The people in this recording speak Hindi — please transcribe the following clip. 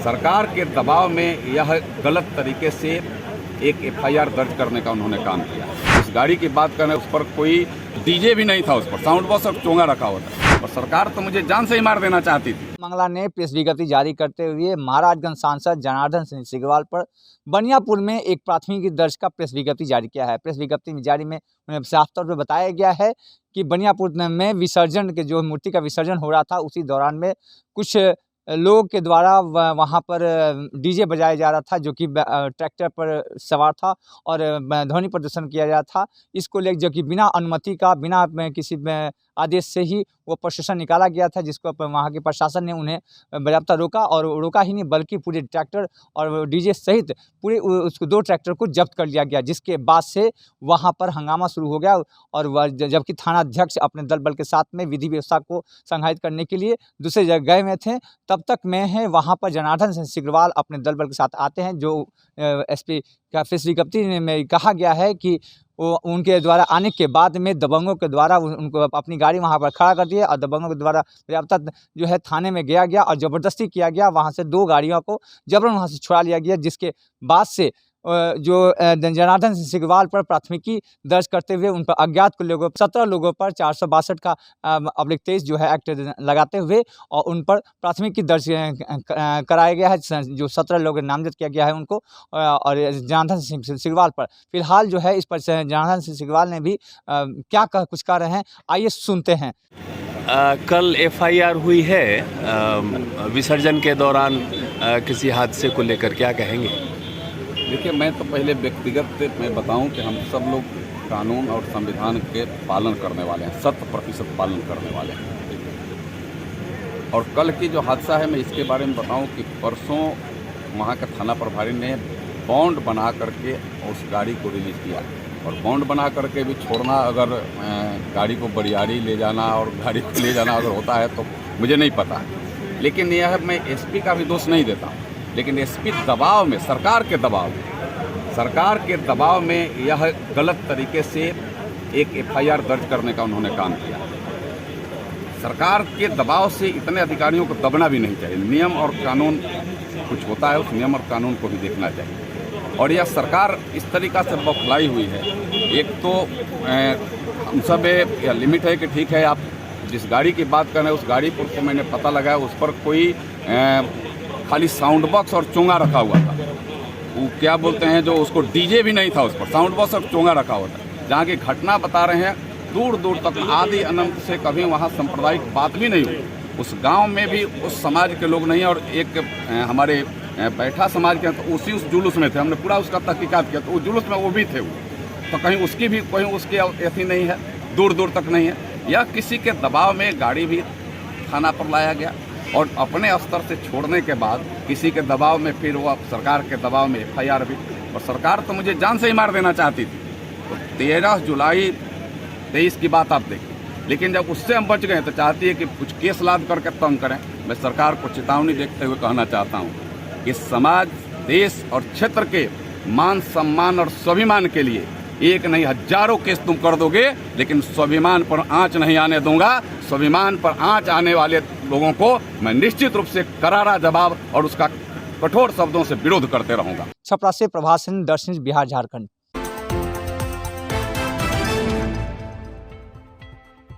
सरकार के दबाव में यह गलत तरीके से एक एफआईआर दर्ज करने का उन्होंने काम किया। उस गाड़ी की बात करें, उस पर कोई डीजे भी नहीं था, उस पर साउंड बॉक्स और चोंगा रखा हुआ था और सरकार तो मुझे जान से ही मार देना चाहती थी। मंगला ने प्रेस विज्ञप्ति जारी करते हुए महाराजगंज सांसद जनार्दन सिंह सिग्रीवाल पर बनियापुर में एक प्राथमिकी दर्ज का प्रेस विज्ञप्ति जारी किया है। प्रेस विज्ञप्ति जारी में उन्हें साफ तौर पर बताया गया है कि बनियापुर में विसर्जन के जो मूर्ति का विसर्जन हो रहा था, उसी दौरान में कुछ लोगों के द्वारा वहाँ पर डीजे बजाया जा रहा था, जो कि ट्रैक्टर पर सवार था और ध्वनि प्रदर्शन किया जा रहा था। इसको लेकर जो कि बिना अनुमति का, बिना किसी आदेश से ही वो प्रोसेशन निकाला गया था, जिसको वहाँ के प्रशासन ने उन्हें बाज़ाब्ता रोका और रोका ही नहीं बल्कि पूरे ट्रैक्टर और डीजे सहित पूरे उसको 2 ट्रैक्टर को जब्त कर लिया गया, जिसके बाद से वहाँ पर हंगामा शुरू हो गया। और जबकि थाना अध्यक्ष अपने दल बल के साथ में विधि व्यवस्था को संघायित करने के लिए दूसरे जगह में थे, तब तक में है वहाँ पर जनार्दन सिंह सिग्रीवाल अपने दल बल के साथ आते हैं। जो एसपी का प्रेस विज्ञप्ति में कहा गया है कि वो उनके द्वारा आने के बाद में दबंगों के द्वारा उनको अपनी गाड़ी वहाँ पर खड़ा कर दिया और दबंगों के द्वारा पर्याप्त जो है थाने में गया और ज़बरदस्ती किया गया। वहाँ से 2 गाड़ियों को जबरन वहाँ से छुड़ा लिया गया, जिसके बाद से जो जनार्दन सिंह सिग्रीवाल पर प्राथमिकी दर्ज करते हुए उन पर अज्ञात लोगों 17 लोगों पर 462 का /23 जो है एक्ट लगाते हुए और उन पर प्राथमिकी दर्ज कराया गया है। जो 17 लोग नामजद किया गया है उनको और जनार्दन सिंह सिग्रीवाल पर फिलहाल जो है इस पर जनार्दन सिंह सिग्रीवाल ने भी क्या कुछ कह रहे हैं, आइए सुनते हैं। कल एफआईआर हुई है विसर्जन के दौरान किसी हादसे को लेकर, क्या कहेंगे? देखिए, मैं तो पहले व्यक्तिगत मैं बताऊं कि हम सब लोग कानून और संविधान के पालन करने वाले हैं, 100% पालन करने वाले हैं। और कल की जो हादसा है, मैं इसके बारे में बताऊं कि परसों वहाँ का थाना प्रभारी ने बॉन्ड बना करके उस गाड़ी को रिलीज़ किया और बॉन्ड बना करके भी छोड़ना, अगर गाड़ी को बरियारी ले जाना और गाड़ी को ले जाना अगर होता है तो मुझे नहीं पता। लेकिन यह मैं एसपी का भी दोष नहीं देता, लेकिन एसपी दबाव में, सरकार के दबाव में यह गलत तरीके से एक एफआईआर दर्ज करने का उन्होंने काम किया। सरकार के दबाव से इतने अधिकारियों को दबना भी नहीं चाहिए। नियम और कानून कुछ होता है, उस नियम और कानून को भी देखना चाहिए। और यह सरकार इस तरीक़ा से बौखलाई हुई है। एक तो हम सब यह लिमिट है कि ठीक है, आप जिस गाड़ी की बात करें उस गाड़ी पर तो मैंने पता लगाया, उस पर कोई खाली साउंड बॉक्स और चोंगा रखा हुआ था। वो क्या बोलते हैं, जो उसको डीजे भी नहीं था, उस पर साउंड बॉक्स और चोंगा रखा हुआ था। जहाँ की घटना बता रहे हैं, दूर दूर तक आदि अनंत से कभी वहाँ सांप्रदायिक बात भी नहीं हुई। उस गांव में भी उस समाज के लोग नहीं, और एक हमारे बैठा समाज के तो उस जुलूस में थे। हमने पूरा उसका तहकीकात किया तो उस जुलूस में वो भी थे। तो कहीं उसकी भी कोई उसकी ऐसी नहीं है, दूर दूर तक नहीं है। या किसी के दबाव में गाड़ी भी थाना पर लाया गया और अपने स्तर से छोड़ने के बाद किसी के दबाव में फिर वो सरकार के दबाव में एफआईआर भी, और सरकार तो मुझे जान से ही मार देना चाहती थी। तो 13 जुलाई 23 की बात आप देखिए, लेकिन जब उससे हम बच गए तो चाहती है कि कुछ केस लाद करके तंग करें। मैं सरकार को चेतावनी देते हुए कहना चाहता हूँ कि समाज, देश और क्षेत्र के मान सम्मान और स्वाभिमान के लिए एक नहीं हजारों केस तुम कर दोगे, लेकिन स्वाभिमान पर आंच नहीं आने दूंगा। स्वाभिमान पर आंच आने वाले लोगों को मैं निश्चित रूप से करारा जवाब और उसका कठोर शब्दों से विरोध करते रहूंगा। छपरा से प्रभास सिंह, दर्शन, बिहार, झारखंड।